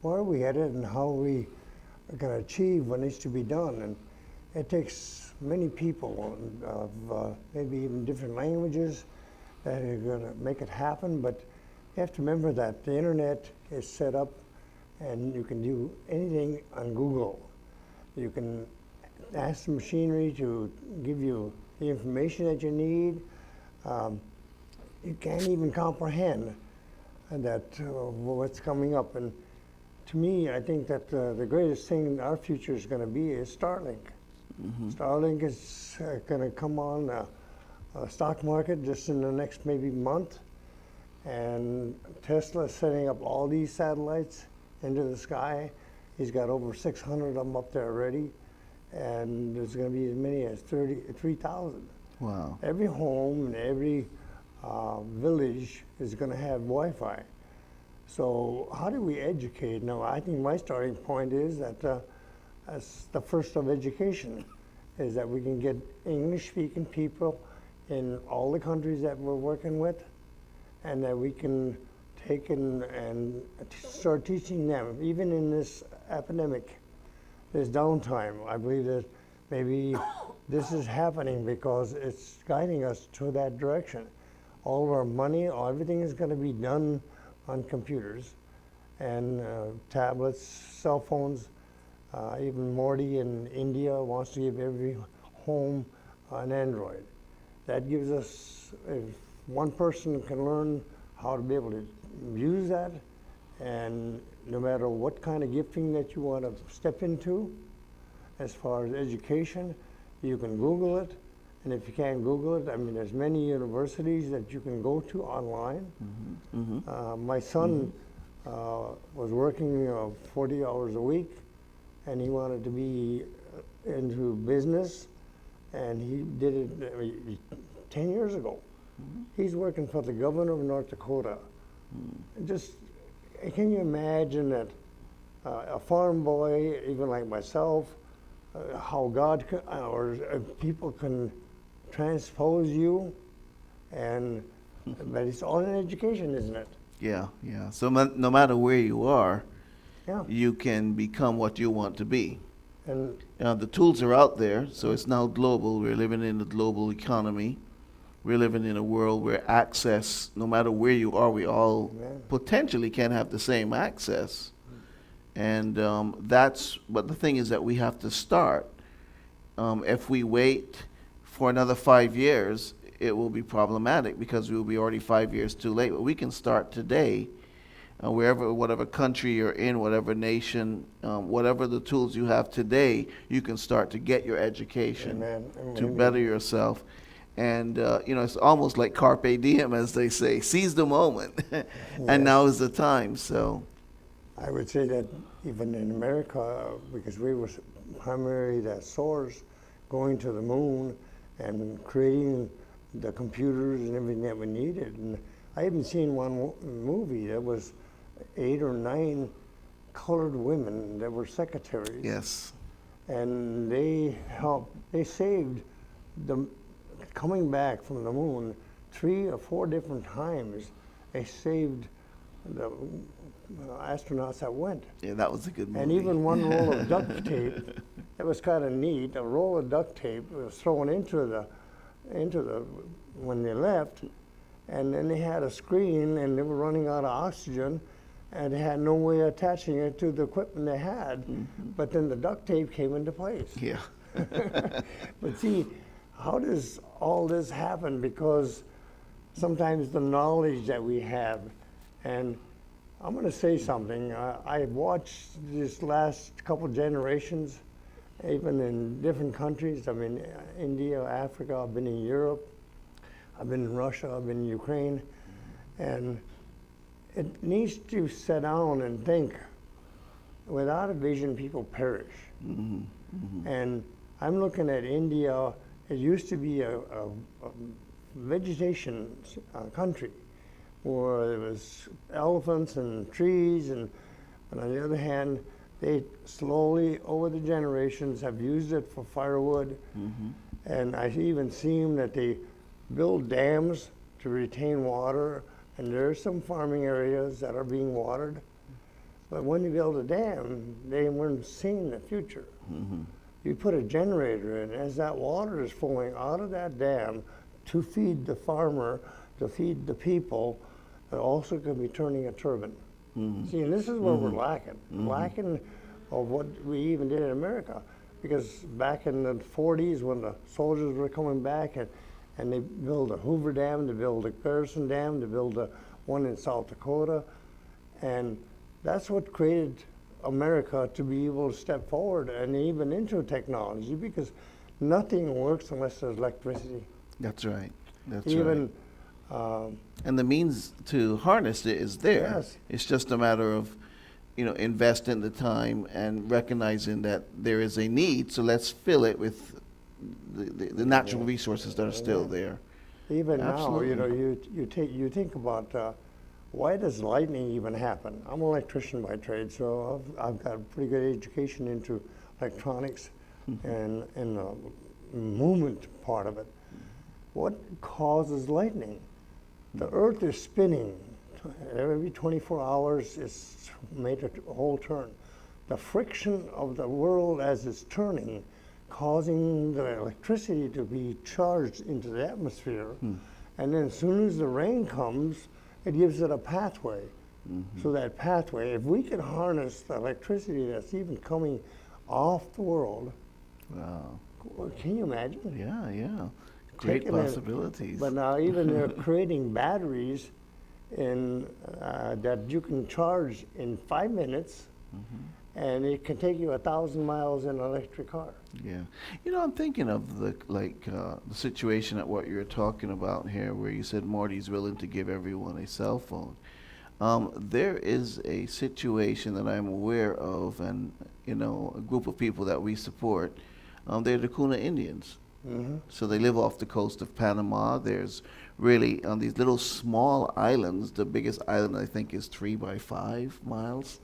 where are we headed and how we are going to achieve what needs to be done. And it takes many people of maybe even different languages that are going to make it happen. But you have to remember that the internet is set up and you can do anything on Google. You can ask the machinery to give you the information that you need. You can't even comprehend that what's coming up. And to me, I think that the greatest thing in our future is going to be is Starlink. Starlink is going to come on the stock market just in the next maybe month. And Tesla is setting up all these satellites into the sky. He's got over 600 of them up there already. And there's going to be as many as 3,000. Wow. Every home and every village is going to have Wi-Fi. So how do we educate? Now, I think my starting point is that as the first of education is that we can get English-speaking people in all the countries that we're working with, and that we can take and start teaching them, even in this epidemic, this downtime. I believe that maybe this is happening because it's guiding us to that direction. All of our money, everything is going to be done on computers and tablets, cell phones. Even Morty in India wants to give every home an Android. That gives us, if one person can learn how to be able to use that, and no matter what kind of gifting that you want to step into, as far as education, you can Google it. And if you can't Google it, I mean, there's many universities that you can go to online. My son was working 40 hours a week, and he wanted to be into business, and he did it 10 years ago. He's working for the governor of North Dakota. Just, can you imagine that a farm boy, even like myself, how God or people can transpose you, and but it's all in education, isn't it? Yeah, yeah. So no matter where you are, Yeah. you can become what you want to be. And The tools are out there, so it's now global. We're living in a global economy. We're living in a world where access, no matter where you are, we all potentially can have the same access. And but the thing is that we have to start. If we wait for another 5 years, it will be problematic because we will be already 5 years too late. But we can start today, whatever country you're in, whatever nation, whatever the tools you have today, you can start to get your education to better yourself. And it's almost like carpe diem, as they say, seize the moment, and now is the time. So, I would say that even in America, because we were primarily the source, going to the moon and creating the computers and everything that we needed. And I even seen one movie that was 8 or 9 colored women that were secretaries. yes. And they saved the coming back from the moon 3 or 4 different times. They saved the astronauts that went. Yeah, that was a good movie. And even one roll of duct tape, that was kind of neat. A roll of duct tape was thrown into the when they left, and then they had a screen, and they were running out of oxygen, and they had no way of attaching it to the equipment they had. But then the duct tape came into place. Yeah. But see, how does all this happen? Because sometimes the knowledge that we have, and I'm going to say something. I've watched this last couple generations, even in different countries. I've been in India, Africa, I've been in Europe, I've been in Russia, I've been in Ukraine, and it needs to sit down and think. Without a vision, people perish. And I'm looking at India. It used to be a vegetation country, where there was elephants and trees, and on the other hand, they slowly, over the generations, have used it for firewood. And I even seen that they build dams to retain water, and there are some farming areas that are being watered. But when you build a dam, they weren't seeing the future. Mm-hmm. You put a generator in, as that water is flowing out of that dam to feed the farmer, to feed the people, it also could be turning a turbine. Mm-hmm. See, and this is where we're Mm-hmm. lacking. Mm-hmm. Lacking of what we even did in America. Because back in the 40s when the soldiers were coming back and they built a Hoover Dam, they built a Garrison Dam, they built a one in South Dakota, and that's what created America to be able to step forward and even into technology, because nothing works unless there's electricity. That's right. That's Even right. And the means to harness it is there. Yes. It's just a matter of, investing the time and recognizing that there is a need. So let's fill it with the natural resources that are still there. Even Absolutely. now, you think about why does lightning even happen? I'm an electrician by trade, so I've got a pretty good education into electronics and the movement part of it. What causes lightning? The Earth is spinning. Every 24 hours, it's made a whole turn. The friction of the world as it's turning, causing the electricity to be charged into the atmosphere. And then as soon as the rain comes, it gives it a pathway. So that pathway, if we could harness the electricity that's even coming off the world, Wow. can you imagine? Yeah. Great Taking it- possibilities. But now even they're creating batteries that you can charge in 5 minutes, and it can take you 1,000 miles in an electric car. Yeah. I'm thinking of the situation at what you're talking about here, where you said Marty's willing to give everyone a cell phone. There is a situation that I'm aware of, and a group of people that we support. They're the Kuna Indians. So they live off the coast of Panama. There's really on these little small islands. The biggest island I think is 3 by 5 miles.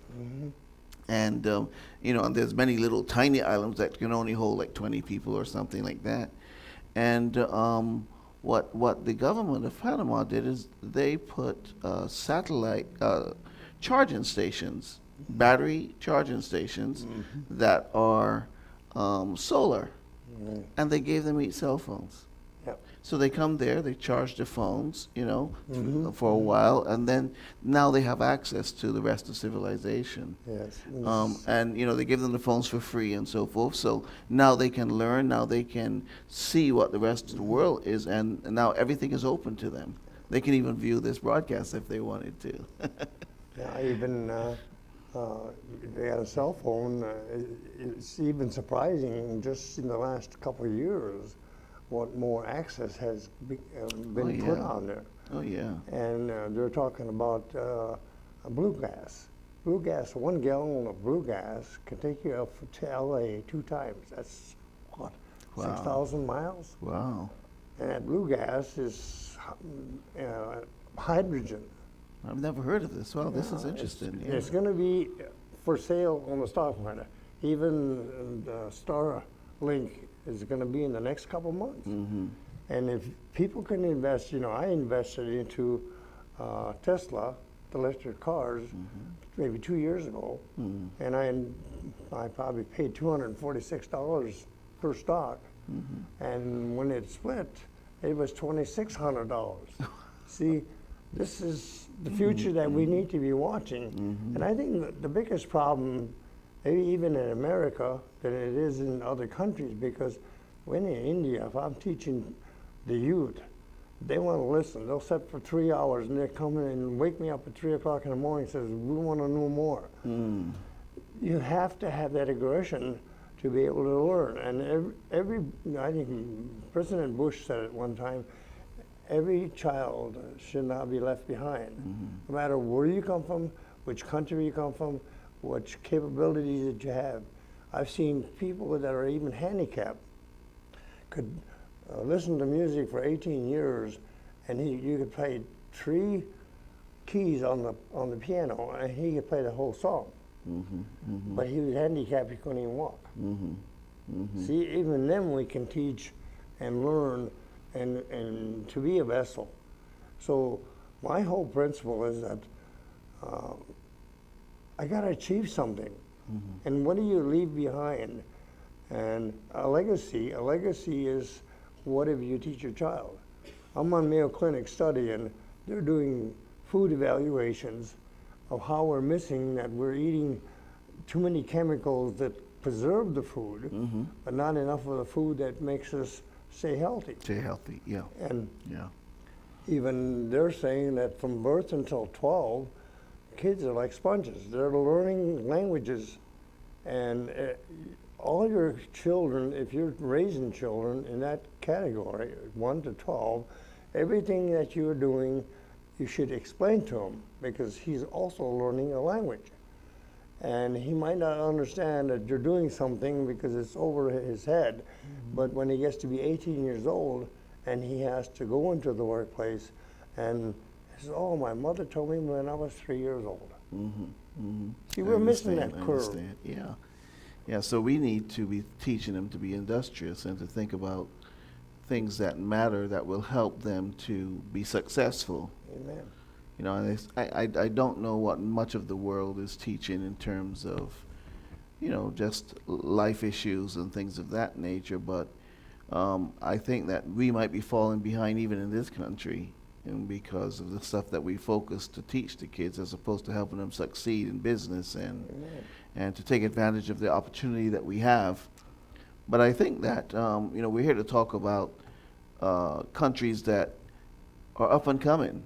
And and there's many little tiny islands that can only hold like 20 people or something like that. And what the government of Panama did is they put satellite charging stations, battery charging stations that are solar, and they gave them each cell phones. Yep. So they come there, they charge their phones, for a while, and then now they have access to the rest of civilization. Yes. And they give them the phones for free and so forth. So now they can learn. Now they can see what the rest of the world is, and now everything is open to them. They can even view this broadcast if they wanted to. Yeah, even they had a cell phone. It's even surprising just in the last couple of years what more access has been put on there. Oh yeah. And they're talking about blue gas. Blue gas, 1 gallon of blue gas can take you up to LA 2 times. That's what, Wow. 6,000 miles? Wow. And that blue gas is hydrogen. I've never heard of this. Well, this is interesting. Yeah. It's going to be for sale on the stock market. Even Starlink is going to be in the next couple of months. And if people can invest, I invested into Tesla, the electric cars, maybe 2 years ago, and I probably paid $246 per stock. And when it split, it was $2,600. See, this is the future that we need to be watching. And I think that the biggest problem, maybe even in America, than it is in other countries, because when in India, if I'm teaching the youth, they want to listen. They'll sit for 3 hours and they come in and wake me up at 3 o'clock in the morning and says, we want to know more. You have to have that aggression to be able to learn. And I think President Bush said it one time, every child should not be left behind. No matter where you come from, which country you come from, which capabilities that you have. I've seen people that are even handicapped could listen to music for 18 years, and you could play 3 keys on the piano, and he could play the whole song. But he was handicapped; he couldn't even walk. See, even then we can teach and learn, and to be a vessel. So my whole principle is that I got to achieve something. And what do you leave behind? And a legacy is whatever you teach your child. I'm on Mayo Clinic study, and they're doing food evaluations of how we're missing that we're eating too many chemicals that preserve the food, but not enough of the food that makes us stay healthy. Stay healthy, yeah. And Yeah. even they're saying that from birth until 12, kids are like sponges. They're learning languages. And all your children, if you're raising children in that category, 1 to 12, everything that you're doing, you should explain to him, because he's also learning a language. And he might not understand that you're doing something because it's over his head, but when he gets to be 18 years old and he has to go into the workplace, and he says, "Oh, my mother told me when I was 3 years old." See, we're missing that curve. Yeah. Yeah, so we need to be teaching them to be industrious and to think about things that matter that will help them to be successful. Amen. You know, and I don't know what much of the world is teaching in terms of, you know, just life issues and things of that nature, but I think that we might be falling behind even in this country, and because of the stuff that we focus to teach the kids as opposed to helping them succeed in business and to take advantage of the opportunity that we have. But I think that, you know, we're here to talk about countries that are up and coming.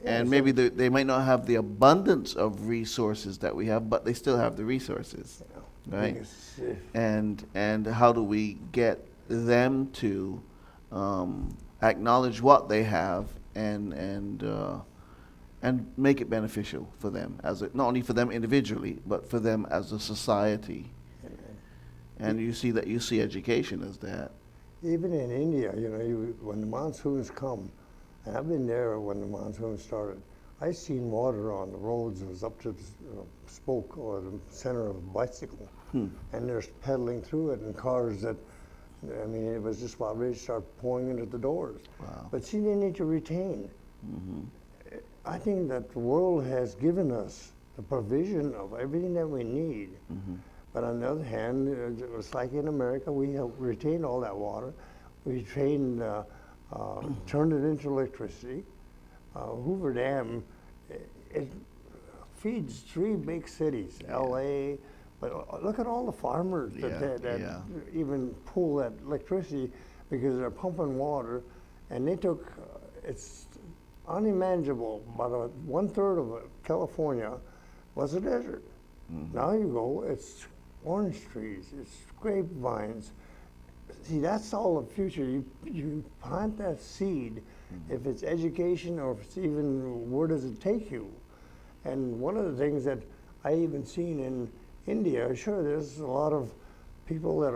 Yeah, And so- maybe they might not have the abundance of resources that we have, but they still have the resources, right? Because, And how do we get them to acknowledge what they have and make it beneficial for them not only for them individually, but for them as a society. And you see education as that. even in India, you know, when the monsoons come, and I've been there when the monsoons started, I seen water on the roads. It was up to the spoke or the center of a bicycle, and they're pedaling through it in cars that, I mean, it was just about ready to start pouring into the doors. Wow. But see, they need to retain. I think that the world has given us the provision of everything that we need. But on the other hand, it's like in America, we have retained all that water. We turned it into electricity. Hoover Dam, it feeds 3 big cities, LA, but look at all the farmers that even pull that electricity because they're pumping water, and they took, it's unimaginable, about 1/3 of California was a desert. Now you go, it's orange trees, it's grapevines. See, that's all the future. You plant that seed, if it's education or if it's even where does it take you. And one of the things that I even seen in India, sure, there's a lot of people that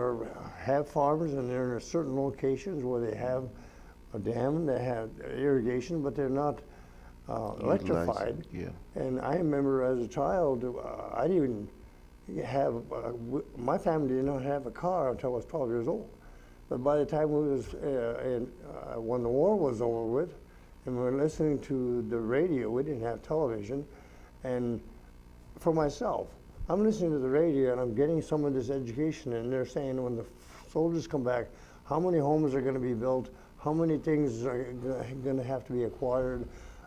have farms and they're in certain locations where they have a dam, they have irrigation, but they're not electrified. Yeah. And I remember as a child, I didn't even have, my family did not have a car until I was 12 years old. But by the time we was, when the war was over with, and we were listening to the radio, we didn't have television, and for myself, I'm listening to the radio and I'm getting some of this education, and they're saying when the soldiers come back, how many homes are going to be built, how many things are going to have to be acquired,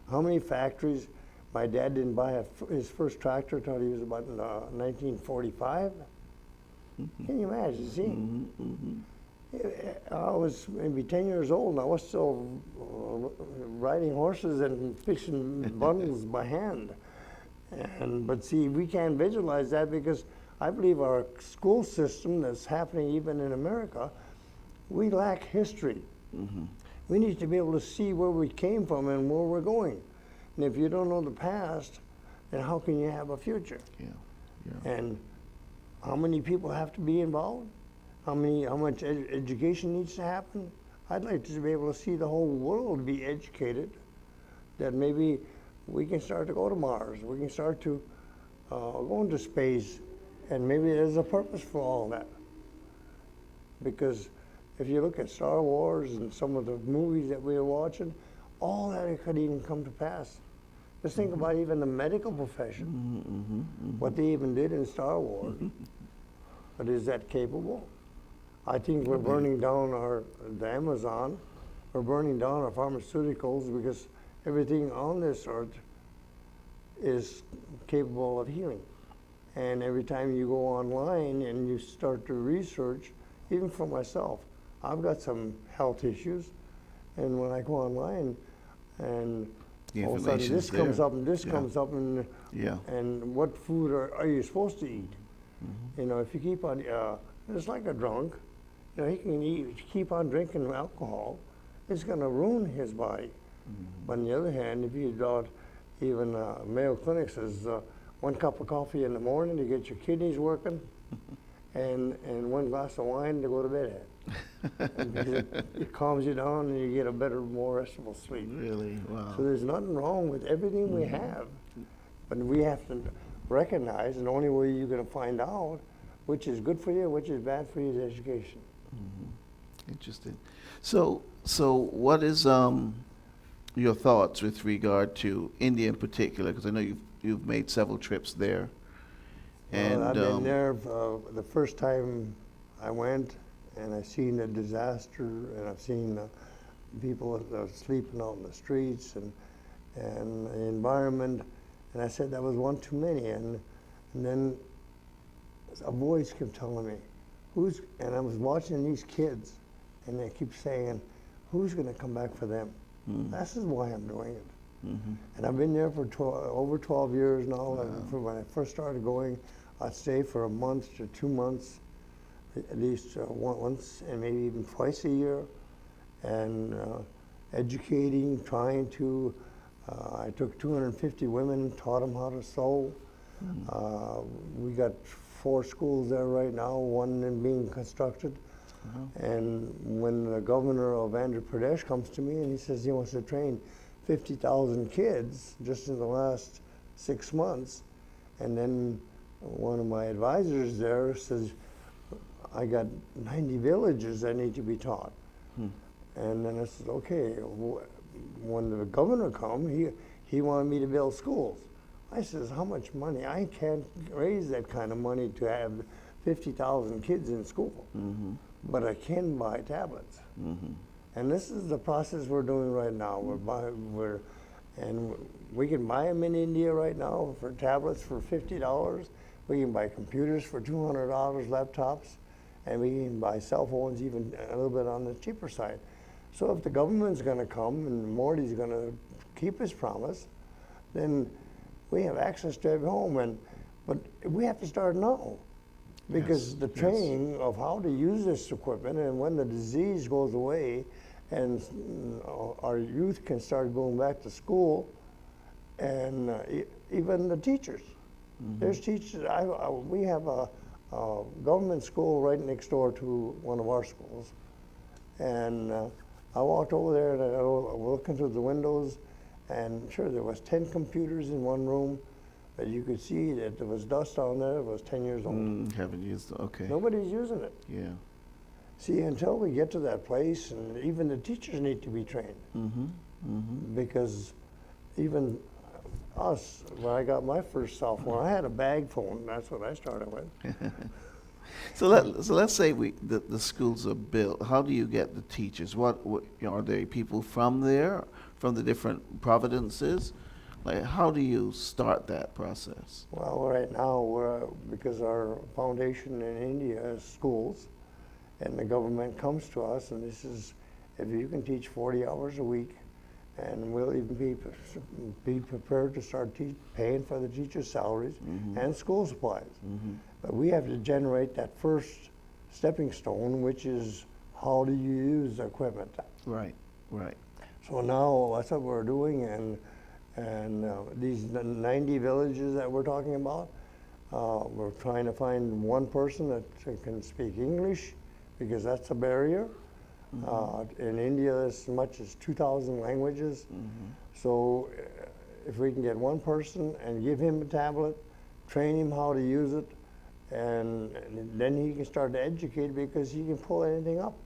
how many factories. My dad didn't buy his first tractor until he was about 1945. Can you imagine? See? I was maybe 10 years old and I was still riding horses and fixing bundles by hand. But see, we can't visualize that because I believe our school system that's happening even in America, we lack history. We need to be able to see where we came from and where we're going. And if you don't know the past, then how can you have a future? And how many people have to be involved? How much education needs to happen? I'd like to be able to see the whole world be educated, that maybe we can start to go to Mars, we can start to go into space, and maybe there's a purpose for all that. Because if you look at Star Wars and some of the movies that we are watching, all that could even come to pass. Just think about even the medical profession, what they even did in Star Wars. But is that capable? I think we're burning down the Amazon. We're burning down our pharmaceuticals because everything on this earth is capable of healing. And every time you go online and you start to research, even for myself, I've got some health issues. And when I go online and all of a sudden this comes up and this comes up and what food are you supposed to eat? You know, if you keep on, it's like a drunk. You know, he can keep on drinking alcohol. It's going to ruin his body. But on the other hand, if you don't, even Mayo Clinic says 1 cup of coffee in the morning to get your kidneys working, and 1 glass of wine to go to bed at. Because it calms you down and you get a better, more restful sleep. Really? Wow. So there's nothing wrong with everything we have, but we have to recognize, and the only way you're going to find out which is good for you, which is bad for you, is education. Interesting. So what is your thoughts with regard to India in particular? Because I know you've made several trips there. And I've been there the first time I went, and I've seen the disaster, and I've seen people sleeping out in the streets, and the environment. And I said that was one too many. And then a voice kept telling me, and I was watching these kids, and they keep saying, who's going to come back for them? This is why I'm doing it. And I've been there for over 12 years now. Wow. From when I first started going, I'd stay for a month to 2 months, at least once and maybe even twice a year, and educating, trying to, I took 250 women, taught them how to sew. We got 4 schools there right now, 1 is being constructed. And when the governor of Andhra Pradesh comes to me and he says he wants to train 50,000 kids just in the last 6 months, and then one of my advisors there says, I got 90 villages that need to be taught. And then I said, okay, when the governor come, he wanted me to build schools. I says, how much money? I can't raise that kind of money to have 50,000 kids in school, but I can buy tablets. And this is the process we're doing right now. And we can buy them in India right now for tablets for $50. We can buy computers for $200, laptops, and we can buy cell phones even a little bit on the cheaper side. So if the government's going to come and Morty's going to keep his promise, then we have access to every home. But we have to start now, because the training of how to use this equipment, and when the disease goes away and our youth can start going back to school, and even the teachers. There's teachers. We have a government school right next door to one of our schools, and I walked over there and I looked into the windows, and sure, there was 10 computers in one room, but you could see that there was dust on there. It was 10 years old. Haven't used it. Okay. Nobody's using it. Yeah. See, until we get to that place, and even the teachers need to be trained, because even us, when I got my first cell phone, I had a bag phone. That's what I started with. So let's say the schools are built. How do you get the teachers? What are there people from there, from the different provinces? Like, how do you start that process? Well, right now, because our foundation in India is schools, and the government comes to us, and this is, if you can teach 40 hours a week, and we'll even be prepared to start paying for the teachers' salaries and school supplies. But we have to generate that first stepping stone, which is how do you use the equipment. Right. So now that's what we're doing, and these 90 villages that we're talking about, we're trying to find one person that can speak English, because that's a barrier. In India, there's as much as 2,000 languages. So if we can get one person and give him a tablet, train him how to use it, and then he can start to educate, because he can pull anything up.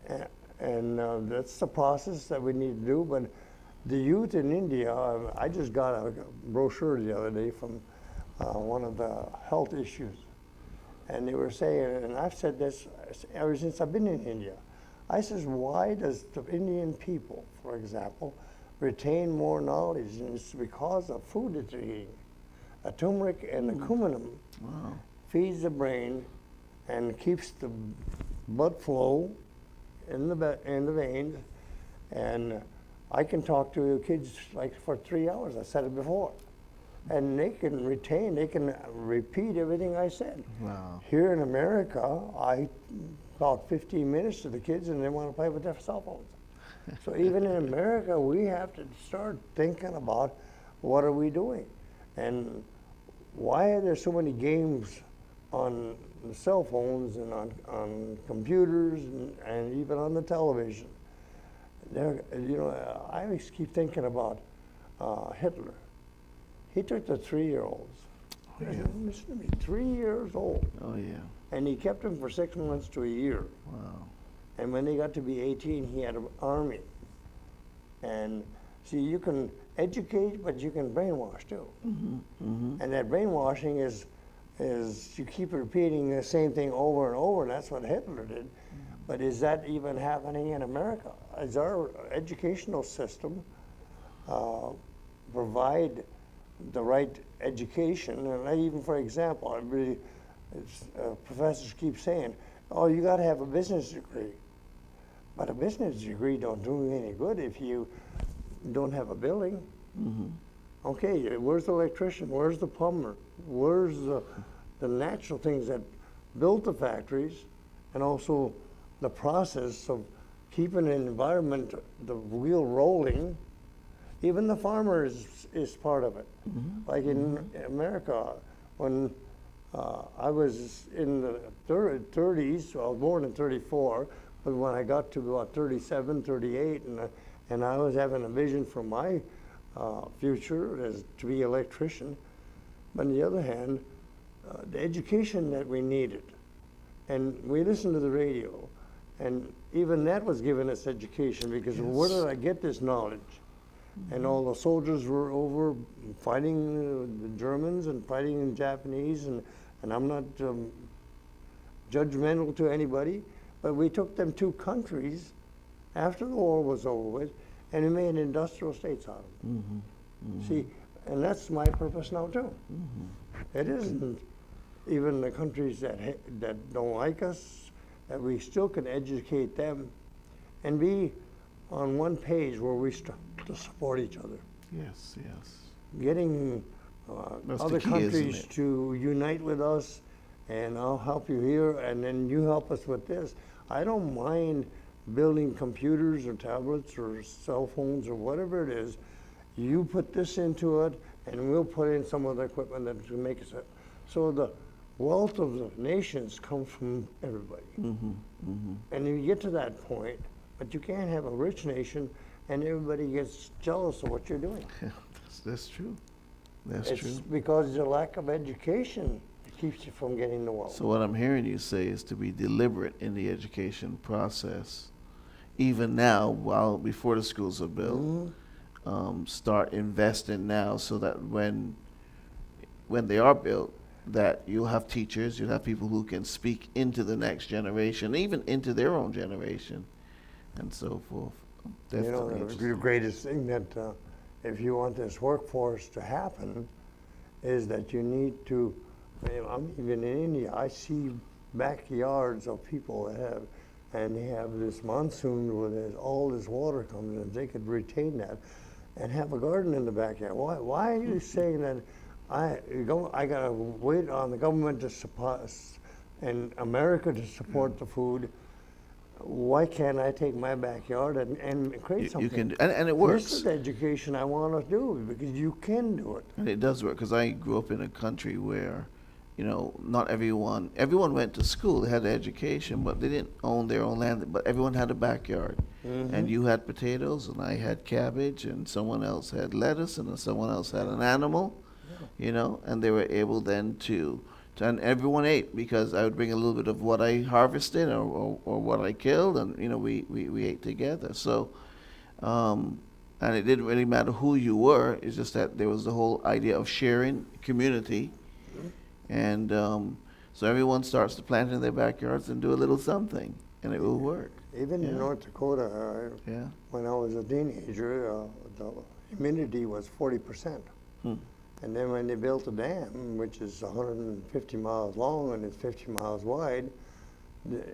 Right. And that's the process that we need to do. But the youth in India, I just got a brochure the other day from one of the health issues. And they were saying, and I've said this ever since I've been in India, I says, why does the Indian people, for example, retain more knowledge? And it's because of food that they're eating. A turmeric and the cuminum feeds the brain and keeps the blood flow in the veins. And I can talk to kids like for 3 hours. I said it before. And they can retain, they can repeat everything I said. Wow. Here in America, I talk 15 minutes to the kids and they want to play with their cell phones. So even in America, we have to start thinking about what are we doing? And why are there so many games on the cell phones and on computers and even on the television? I always keep thinking about Hitler. He took the 3-year-olds. Yeah. Listen to me, 3 years old. Oh, yeah. And he kept them for 6 months to a year. Wow. And when they got to be 18, he had an army. And see, you can educate, but you can brainwash too. Mm-hmm. Mm-hmm. And that brainwashing is you keep repeating the same thing over and over, and that's what Hitler did. But is that even happening in America? Is our educational system provide the right education? And even, for example, professors keep saying, oh, you got to have a business degree. But a business degree don't do you any good if you don't have a building. Mm-hmm. Okay, where's the electrician? Where's the plumber? Where's the natural things that built the factories, and also the process of keeping an environment, the wheel rolling? Even the farmer is part of it. Mm-hmm. Like in America, when I was in the 30s, so I was born in 34, but when I got to about 37, 38, and I was having a vision for my future as to be an electrician. But on the other hand, the education that we needed, and we listened to the radio, and even that was giving us education, because Yes. where did I get this knowledge? And all the soldiers were over fighting the Germans and fighting the Japanese, and I'm not judgmental to anybody, but we took them 2 countries after the war was over with, and we made industrial states out of them. Mm-hmm. Mm-hmm. See, and that's my purpose now too. Mm-hmm. It isn't even the countries that don't like us, that we still can educate them and be on one page where we start to support each other. Yes, yes. Getting That's other the key, isn't countries it? to unite with us, and I'll help you here, and then you help us with this. I don't mind building computers or tablets or cell phones or whatever it is. You put this into it, and we'll put in some of the equipment that will make it. So the wealth of the nations comes from everybody. Mm-hmm. Mm-hmm. And you get to that point, but you can't have a rich nation and everybody gets jealous of what you're doing. That's true. That's It's true. because the lack of education keeps you from getting the wealth. So what I'm hearing you say is to be deliberate in the education process, even now, while before the schools are built. Mhm. Start investing now, so that when they are built, that you'll have teachers, you'll have people who can speak into the next generation, even into their own generation, and so forth. You know, Definitely the interesting. greatest thing that if you want this workforce to happen is that you need to, I'm even in India, I see backyards of people that have, and they have this monsoon where there's all this water coming in, they could retain that and have a garden in the backyard. Why are you saying that I gotta wait on the government to support, and America to support the food? Why can't I take my backyard and create something? You can, and it This works. is the education I want to do, because you can do it. And it does work, because I grew up in a country where, not everyone went to school, they had an education, but they didn't own their own land, but everyone had a backyard. And you had potatoes, and I had cabbage, and someone else had lettuce, and then someone else had an animal, and they were able then and everyone ate, because I would bring a little bit of what I harvested or what I killed, and we ate together. So and it didn't really matter who you were. It's just that there was the whole idea of sharing, community, and so everyone starts to plant in their backyards and do a little something, and it will work. Even in Yeah. North Dakota, Yeah. when I was a teenager, the humidity was 40%. Hmm. And then when they built the dam, which is 150 miles long and it's 50 miles wide,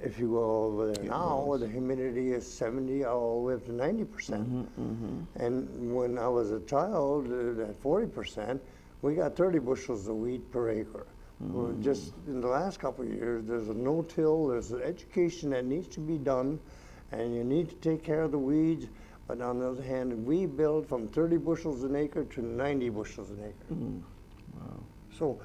if you go over there It now, was. the humidity is 70 all the way up to 90%. And when I was a child, at 40%, we got 30 bushels of wheat per acre. Well, just in the last couple of years, there's a no-till, there's an education that needs to be done, and you need to take care of the weeds. But on the other hand, we build from 30 bushels an acre to 90 bushels an acre. Wow. So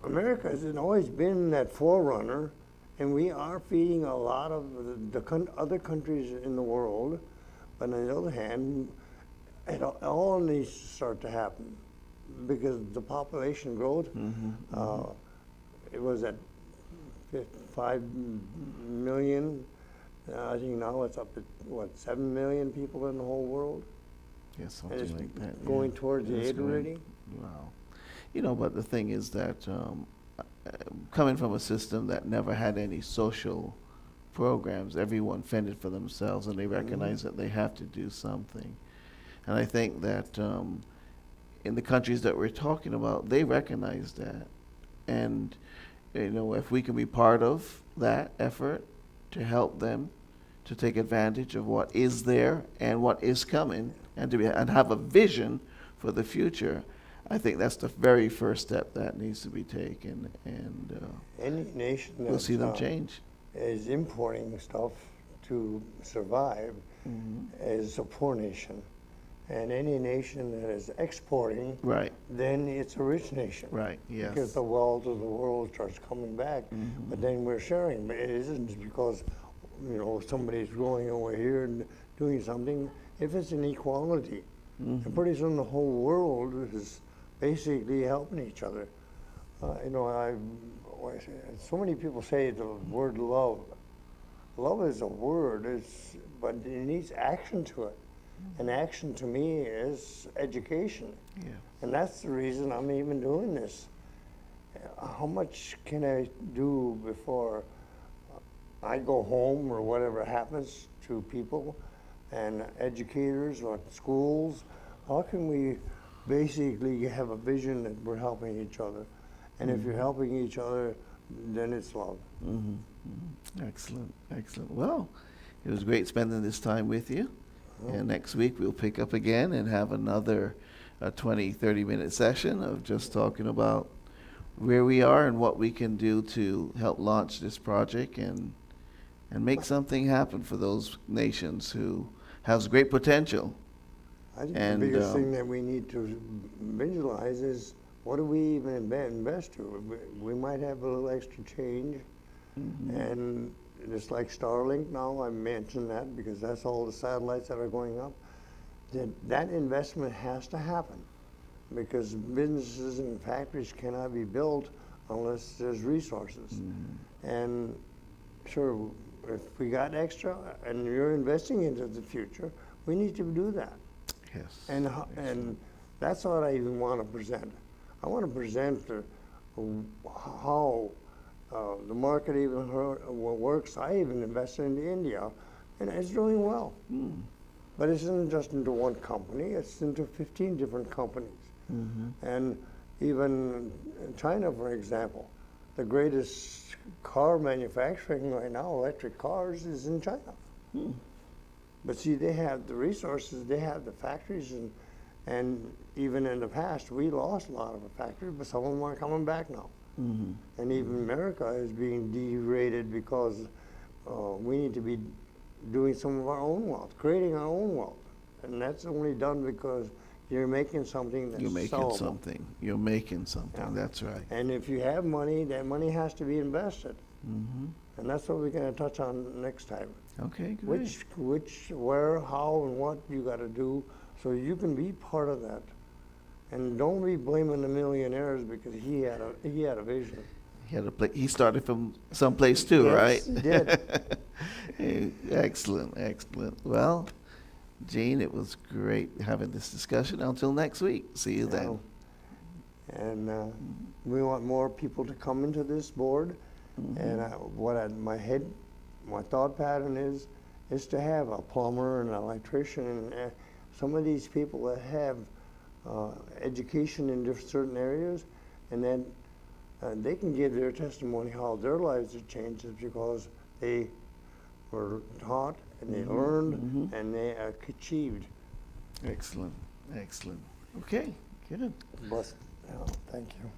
America has always been that forerunner, and we are feeding a lot of the other countries in the world. But on the other hand, it all needs to start to happen because the population growth, it was at 5 million. I think now it's up at, what, 7 million people in the whole world? Yeah, And something it's like that. going yeah. towards the It's 8 going- already? Wow. You know, but the thing is that coming from a system that never had any social programs, everyone fended for themselves, and they recognize that they have to do something. And I think that in the countries that we're talking about, they recognize that. And, you know, if we can be part of that effort to help them to take advantage of what is there and what is coming, and to be, and have a vision for the future, I think that's the very first step that needs to be taken, and Any nation we'll that see them change. is importing stuff to survive is a poor nation. And any nation that is exporting, Right, then it's a rich nation. right, Because yes. the wealth of the world starts coming back, but then we're sharing. But it isn't because, you know, somebody's going over here and doing something. If it's an equality, and pretty soon the whole world is basically helping each other. You know, so many people say the word love. Love is a word, but it needs action to it. And action to me is education. Yeah. And that's the reason I'm even doing this. How much can I do before I go home or whatever happens to people and educators or schools? How can we basically have a vision that we're helping each other? And if you're helping each other, then it's love. Excellent, excellent. Well, it was great spending this time with you. And next week we'll pick up again and have another 20, 30-minute session of just talking about where we are and what we can do to help launch this project and make something happen for those nations who has great potential. I think And, the biggest thing that we need to visualize is what do we even invest to? We might have a little extra change, and just like Starlink now, I mentioned that because that's all the satellites that are going up. That investment has to happen because businesses and factories cannot be built unless there's resources. And sure, if we got extra and you're investing into the future, we need to do that. Yes. And that's what I even want to present. I want to present how the market even works. I even invested into India, and it's doing well. But it's not just into one company, it's into 15 different companies. And even China, for example, the greatest car manufacturing right now, electric cars, is in China. But see, they have the resources, they have the factories, and even in the past, we lost a lot of the factories, but some of them are coming back now. And even America is being derated because we need to be doing some of our own wealth, creating our own wealth. And that's only done because you're making something that's You're making sellable. something. You're making something. Yeah. That's right. And if you have money, that money has to be invested. And that's what we're going to touch on next time. Okay, great. Which, where, how, and what you got to do so you can be part of that. And don't be blaming the millionaires because he had a vision. He started from someplace too, Yes, right? he did. Excellent, excellent. Well, Gene, it was great having this discussion. Until next week. See you then. And we want more people to come into this board. And my thought pattern is to have a plumber and an electrician and some of these people that have education in certain areas, and then they can give their testimony how their lives have changed because they were taught and they learned and they achieved. Excellent. Excellent. Okay, good. Bless. Thank you.